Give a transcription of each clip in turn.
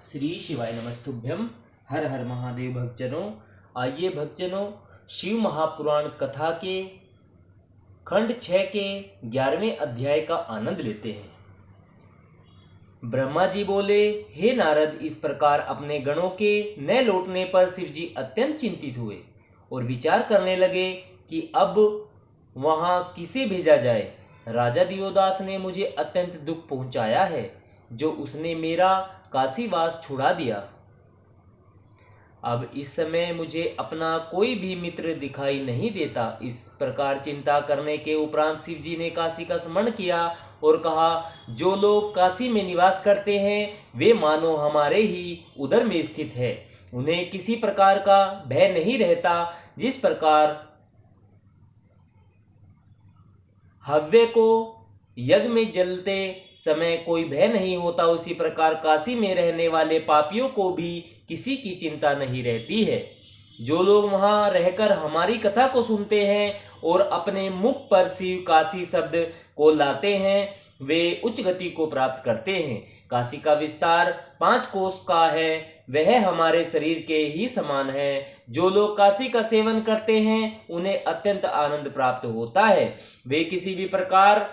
श्री शिवाय नमस्तुभ्यम। हर हर महादेव भक्तजनों। आइए भक्तजनों, शिव महापुराण कथा के खंड 6 के 11वें अध्याय का आनंद लेते हैं। ब्रह्मा जी बोले, हे नारद, इस प्रकार अपने गणों के न लौटने पर शिव जी अत्यंत चिंतित हुए और विचार करने लगे कि अब वहां किसे भेजा जाए। राजा दियोदास ने मुझे अत्यंत दुख पहुंचाया है, जो उसने मेरा काशीवास छुड़ा दिया। अब इस समय मुझे अपना कोई भी मित्र दिखाई नहीं देता। इस प्रकार चिंता करने के उपरांत शिव जी ने काशी का स्मरण किया और कहा, जो लोग काशी में निवास करते हैं वे मानो हमारे ही उदर में स्थित है। उन्हें किसी प्रकार का भय नहीं रहता। जिस प्रकार हव्य को यज्ञ में जलते समय कोई भय नहीं होता, उसी प्रकार काशी में रहने वाले पापियों को भी किसी की चिंता नहीं रहती है। जो लोग वहां रहकर हमारी कथा को सुनते हैं और अपने मुख पर शिव काशी शब्द को लाते हैं, वे उच्च गति को प्राप्त करते हैं। काशी का विस्तार 5 कोस का है, वह हमारे शरीर के ही समान है। जो लोग काशी का सेवन करते हैं उन्हें अत्यंत आनंद प्राप्त होता है। वे किसी भी प्रकार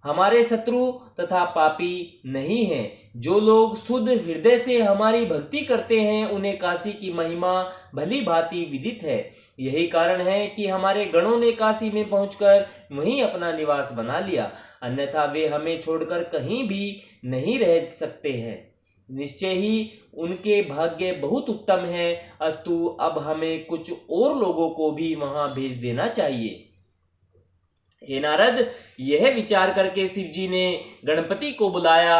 हमारे शत्रु तथा पापी नहीं हैं। जो लोग शुद्ध हृदय से हमारी भक्ति करते हैं उन्हें काशी की महिमा भली भांति विदित है। यही कारण है कि हमारे गणों ने काशी में पहुंचकर वहीं अपना निवास बना लिया, अन्यथा वे हमें छोड़कर कहीं भी नहीं रह सकते हैं। निश्चय ही उनके भाग्य बहुत उत्तम है। अस्तु, अब हमें कुछ और लोगों को भी वहां भेज देना चाहिए। हे नारद, यह विचार करके शिव जी ने गणपति को बुलाया।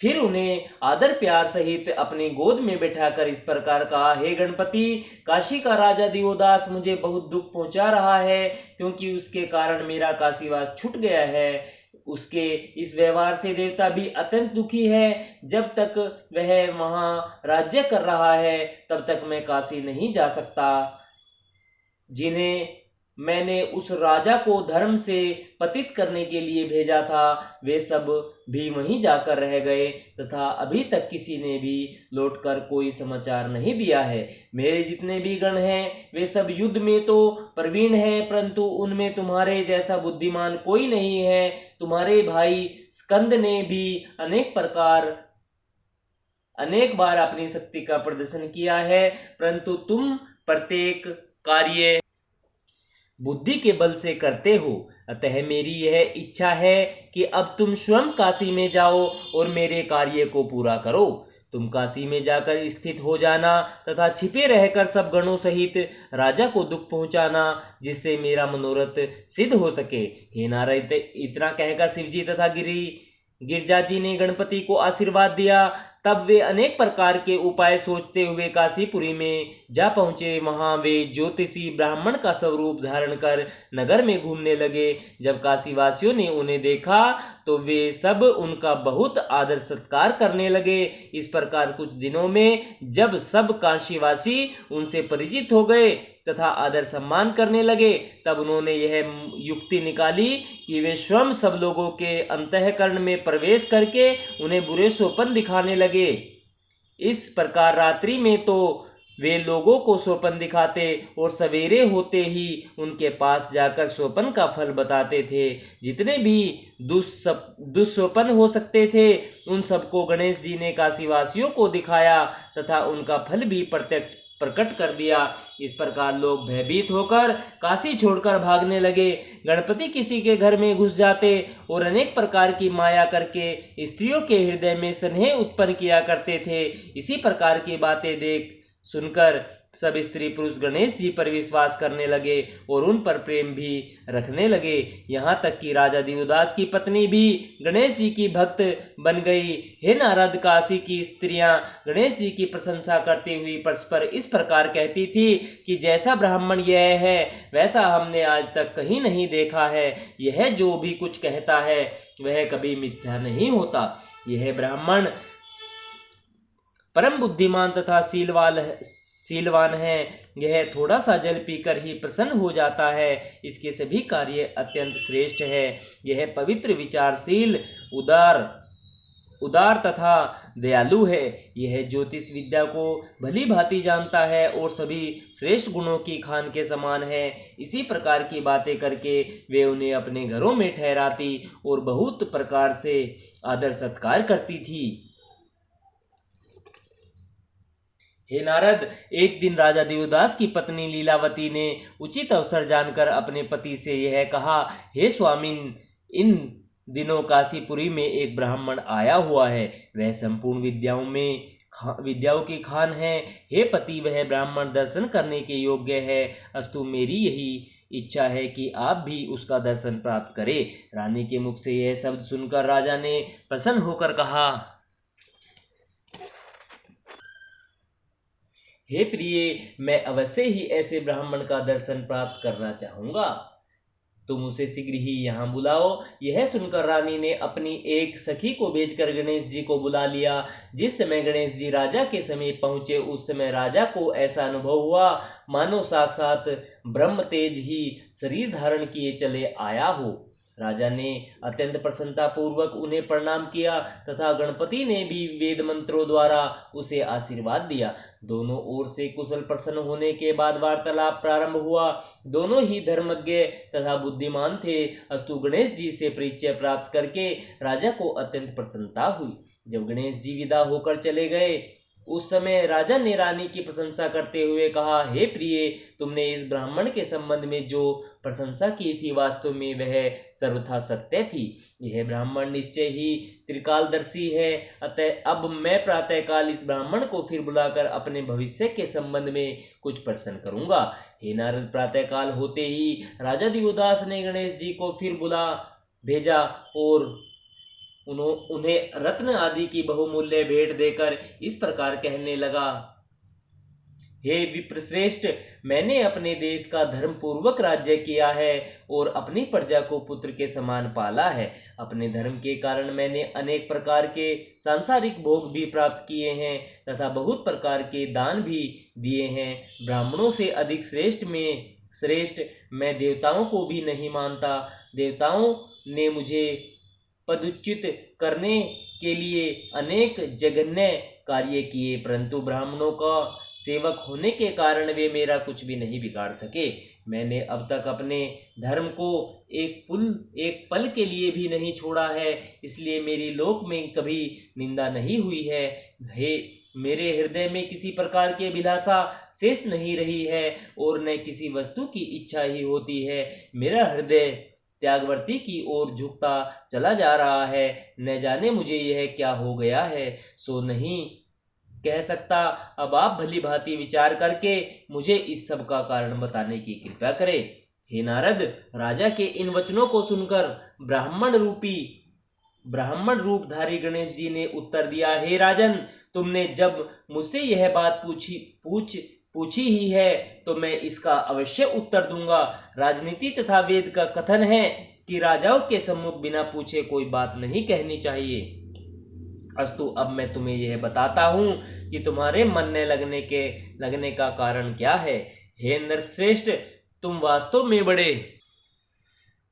फिर उन्हें आदर प्यार सहित अपनी गोद में बैठाकर इस प्रकार कहा, हे गणपति, काशी का राजा दियोदास मुझे बहुत दुख पहुंचा रहा है, क्योंकि उसके कारण मेरा काशीवास छूट गया है। उसके इस व्यवहार से देवता भी अत्यंत दुखी है। जब तक वह वहां राज्य कर रहा है तब तक मैं काशी नहीं जा सकता। जिन्हें मैंने उस राजा को धर्म से पतित करने के लिए भेजा था, वे सब भी वहीं जाकर रह गए तथा अभी तक किसी ने भी लौटकर कोई समाचार नहीं दिया है। मेरे जितने भी गण हैं वे सब युद्ध में तो प्रवीण हैं, परंतु उनमें तुम्हारे जैसा बुद्धिमान कोई नहीं है। तुम्हारे भाई स्कंद ने भी अनेक बार अपनी शक्ति का प्रदर्शन किया है, परंतु तुम प्रत्येक कार्य बुद्धि के बल से करते हो। अतः मेरी यह इच्छा है कि अब तुम स्वयं काशी में जाओ और मेरे कार्य को पूरा करो। तुम काशी में जाकर स्थित हो जाना तथा छिपे रहकर सब गणों सहित राजा को दुख पहुंचाना, जिससे मेरा मनोरथ सिद्ध हो सके। हे नारद, इतना कहकर शिव जी तथा गिरजा जी ने गणपति को आशीर्वाद दिया। तब वे अनेक प्रकार के उपाय सोचते हुए काशीपुरी में जा पहुंचे। वहां वे ज्योतिषी ब्राह्मण का स्वरूप धारण कर नगर में घूमने लगे। जब काशीवासियों ने उन्हें देखा तो वे सब उनका बहुत आदर सत्कार करने लगे। इस प्रकार कुछ दिनों में जब सब काशीवासी उनसे परिचित हो गए तथा आदर सम्मान करने लगे, तब उन्होंने यह युक्ति निकाली कि वे स्वयं सब लोगों के अंतःकरण में प्रवेश करके उन्हें बुरे स्वप्न दिखाने लगे। इस प्रकार रात्रि में तो वे लोगों को स्वप्न दिखाते और सवेरे होते ही उनके पास जाकर स्वप्न का फल बताते थे। जितने भी दुष्स्वप्न हो सकते थे उन सबको गणेश जी ने काशीवासियों को दिखाया तथा उनका फल भी प्रत्यक्ष प्रकट कर दिया। इस प्रकार लोग भयभीत होकर काशी छोड़कर भागने लगे। गणपति किसी के घर में घुस जाते और अनेक प्रकार की माया करके स्त्रियों के हृदय में स्नेह उत्पन्न किया करते थे। इसी प्रकार की बातें देख सुनकर सब स्त्री पुरुष गणेश जी पर विश्वास करने लगे और उन पर प्रेम भी रखने लगे। यहाँ तक कि राजा दियोदास की पत्नी भी गणेश जी की भक्त बन गई। हे नारद, काशी की स्त्रियां गणेश जी की प्रशंसा करती हुई परस्पर इस प्रकार कहती थी कि जैसा ब्राह्मण यह है वैसा हमने आज तक कहीं नहीं देखा है। यह जो भी कुछ कहता है वह कभी मिथ्या नहीं होता। यह ब्राह्मण परम बुद्धिमान तथा सीलवान है। यह थोड़ा सा जल पीकर ही प्रसन्न हो जाता है। इसके सभी कार्य अत्यंत श्रेष्ठ है। यह पवित्र, विचारशील, उदार उदार तथा दयालु है। यह ज्योतिष विद्या को भली भांति जानता है और सभी श्रेष्ठ गुणों की खान के समान है। इसी प्रकार की बातें करके वे उन्हें अपने घरों में ठहराती और बहुत प्रकार से आदर सत्कार करती थी। हे नारद, एक दिन राजा देवदास की पत्नी लीलावती ने उचित अवसर जानकर अपने पति से यह कहा, हे स्वामिन, इन दिनों काशीपुरी में एक ब्राह्मण आया हुआ है। वह संपूर्ण विद्याओं की खान है। हे पति, वह ब्राह्मण दर्शन करने के योग्य है। अस्तु, मेरी यही इच्छा है कि आप भी उसका दर्शन प्राप्त करें। रानी के मुख से यह शब्द सुनकर राजा ने प्रसन्न होकर कहा, हे प्रिय, मैं अवश्य ही ऐसे ब्राह्मण का दर्शन प्राप्त करना चाहूंगा। तुम उसे शीघ्र ही यहाँ बुलाओ। यह सुनकर रानी ने अपनी एक सखी को भेजकर गणेश जी को बुला लिया। जिस समय गणेश जी राजा के समीप पहुंचे, उस समय राजा को ऐसा अनुभव हुआ मानो साक्षात ब्रह्म तेज ही शरीर धारण किए चले आया हो। राजा ने अत्यंत प्रसन्नता पूर्वक उन्हें प्रणाम किया तथा गणपति ने भी वेद मंत्रों द्वारा उसे आशीर्वाद दिया। दोनों ओर से कुशल प्रसन्न होने के बाद वार्तालाप प्रारंभ हुआ। दोनों ही धर्मज्ञ तथा बुद्धिमान थे। अस्तु, गणेश जी से परिचय प्राप्त करके राजा को अत्यंत प्रसन्नता हुई। जब गणेश जी विदा होकर चले गए, उस समय राजा ने रानी की प्रशंसा करते हुए कहा, हे प्रिय, तुमने इस ब्राह्मण के संबंध में जो प्रशंसा की थी, वास्तव में वह सर्वथा सत्य थी। यह ब्राह्मण निश्चय ही त्रिकालदर्शी है। अतः अब मैं प्रातःकाल इस ब्राह्मण को फिर बुलाकर अपने भविष्य के संबंध में कुछ प्रश्न करूंगा। हे नारद, प्रातःकाल होते ही राजा दिवोदास ने गणेश जी को फिर बुला भेजा और उन्हें रत्न आदि की बहुमूल्य भेंट देकर इस प्रकार कहने लगा, हे विप्रश्रेष्ठ, मैंने अपने देश का धर्म पूर्वक राज्य किया है और अपनी प्रजा को पुत्र के समान पाला है। अपने धर्म के कारण मैंने अनेक प्रकार के सांसारिक भोग भी प्राप्त किए हैं तथा बहुत प्रकार के दान भी दिए हैं। ब्राह्मणों से अधिक श्रेष्ठ मैं देवताओं को भी नहीं मानता। देवताओं ने मुझे पदच्युत करने के लिए अनेक जघन्य कार्य किए, परंतु ब्राह्मणों का सेवक होने के कारण वे मेरा कुछ भी नहीं बिगाड़ सके। मैंने अब तक अपने धर्म को एक पल के लिए भी नहीं छोड़ा है, इसलिए मेरी लोक में कभी निंदा नहीं हुई है। हे, मेरे हृदय में किसी प्रकार की अभिलाषा शेष नहीं रही है और न किसी वस्तु की इच्छा ही होती है। मेरा हृदय त्यागवर्ती की ओर झुकता चला जा रहा है। न जाने मुझे यह क्या हो गया है, सो नहीं कह सकता। अब आप भली भांति विचार करके मुझे इस सब का कारण बताने की कृपा करें। हे नारद, राजा के इन वचनों को सुनकर ब्राह्मण रूपधारी गणेश जी ने उत्तर दिया, हे राजन, तुमने जब मुझसे यह बात पूछी ही है तो मैं इसका अवश्य उत्तर दूंगा। राजनीति तथा वेद का कथन है कि राजाओं के सम्मुख बिना पूछे कोई बात नहीं कहनी चाहिए। अस्तु, अब मैं तुम्हें यह बताता हूँ कि तुम्हारे मन न लगने का कारण क्या है। हे नरश्रेष्ठ, तुम वास्तव में बड़े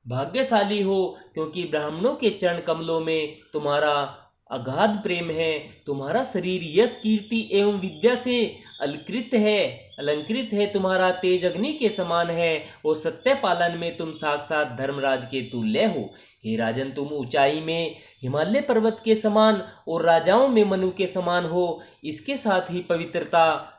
भाग्यशाली हो, क्योंकि ब्राह्मणों के चरण कमलों में तुम्हारा अगाध प्रेम है। तुम्हारा शरीर यश, कीर्ति एवं विद्या से अलंकृत है। तुम्हारा तेज अग्नि के समान है और सत्य पालन में तुम साक्षात धर्मराज के तुल्य हो। हे राजन, तुम ऊंचाई में हिमालय पर्वत के समान और राजाओं में मनु के समान हो। इसके साथ ही पवित्रता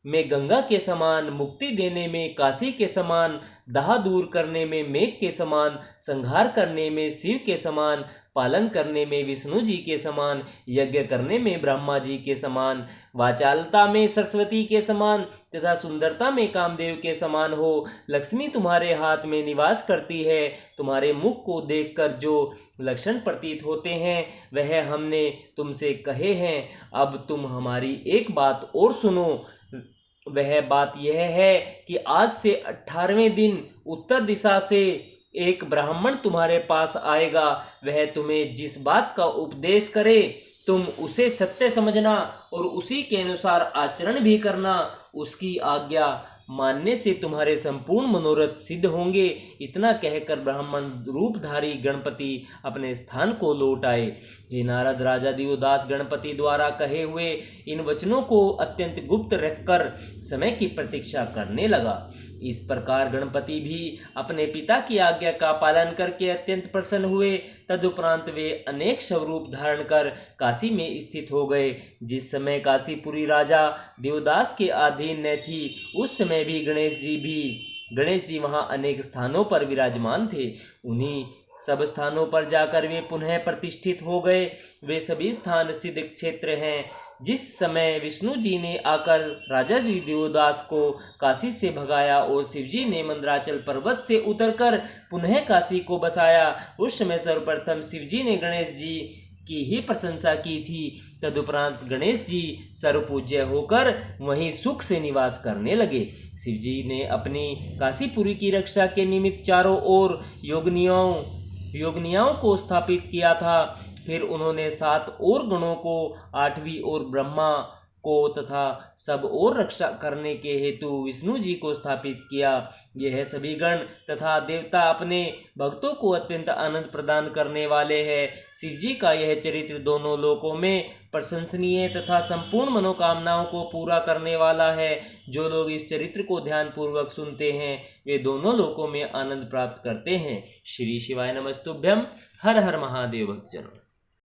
में गंगा के समान, मुक्ति देने में काशी के समान, दाह दूर करने में मेघ के समान, संहार करने में शिव के समान, पालन करने में विष्णु जी के समान, यज्ञ करने में ब्रह्मा जी के समान, वाचालता में सरस्वती के समान तथा सुंदरता में कामदेव के समान हो। लक्ष्मी तुम्हारे हाथ में निवास करती है। तुम्हारे मुख को देखकर जो लक्षण प्रतीत होते हैं वह हमने तुमसे कहे हैं। अब तुम हमारी एक बात और सुनो। वह बात यह है कि आज से 18वें दिन उत्तर दिशा से एक ब्राह्मण तुम्हारे पास आएगा। वह तुम्हें जिस बात का उपदेश करे तुम उसे सत्य समझना और उसी के अनुसार आचरण भी करना। उसकी आज्ञा मानने से तुम्हारे संपूर्ण मनोरथ सिद्ध होंगे। इतना कहकर ब्राह्मण रूपधारी गणपति अपने स्थान को लौट आए। हे नारद, राजा दिवोदास गणपति द्वारा कहे हुए इन वचनों को अत्यंत गुप्त रखकर समय की प्रतीक्षा करने लगा। इस प्रकार गणपति भी अपने पिता की आज्ञा का पालन करके अत्यंत प्रसन्न हुए। तदुपरांत वे अनेक स्वरूप धारण कर काशी में स्थित हो गए। जिस समय काशीपुरी राजा दिवोदास के अधीन न थी, उस समय भी गणेश जी वहां अनेक स्थानों पर विराजमान थे। उन्हीं सब स्थानों पर जाकर वे पुनः प्रतिष्ठित हो गए। वे सभी स्थान सिद्ध क्षेत्र हैं। जिस समय विष्णु जी ने आकर राजा दिवोदास को काशी से भगाया और शिवजी ने मंदराचल पर्वत से उतरकर पुनः काशी को बसाया, उस समय सर्वप्रथम शिवजी ने गणेश जी की ही प्रशंसा की थी। तदुपरांत गणेश जी सर्वपूज्य होकर वहीं सुख से निवास करने लगे। शिवजी ने अपनी काशीपुरी की रक्षा के निमित्त चारों ओर योगनियाओं को स्थापित किया था। फिर उन्होंने 7 और गणों को, 8वीं ओर ब्रह्मा को तथा सब और रक्षा करने के हेतु विष्णु जी को स्थापित किया। यह सभी गण तथा देवता अपने भक्तों को अत्यंत आनंद प्रदान करने वाले हैं। शिव जी का यह चरित्र दोनों लोकों में प्रशंसनीय तथा संपूर्ण मनोकामनाओं को पूरा करने वाला है। जो लोग इस चरित्र को ध्यान पूर्वक सुनते हैं, वे दोनों लोकों में आनंद प्राप्त करते हैं। श्री शिवाय नमस्तुभ्यम। हर हर महादेव भक्तजनों।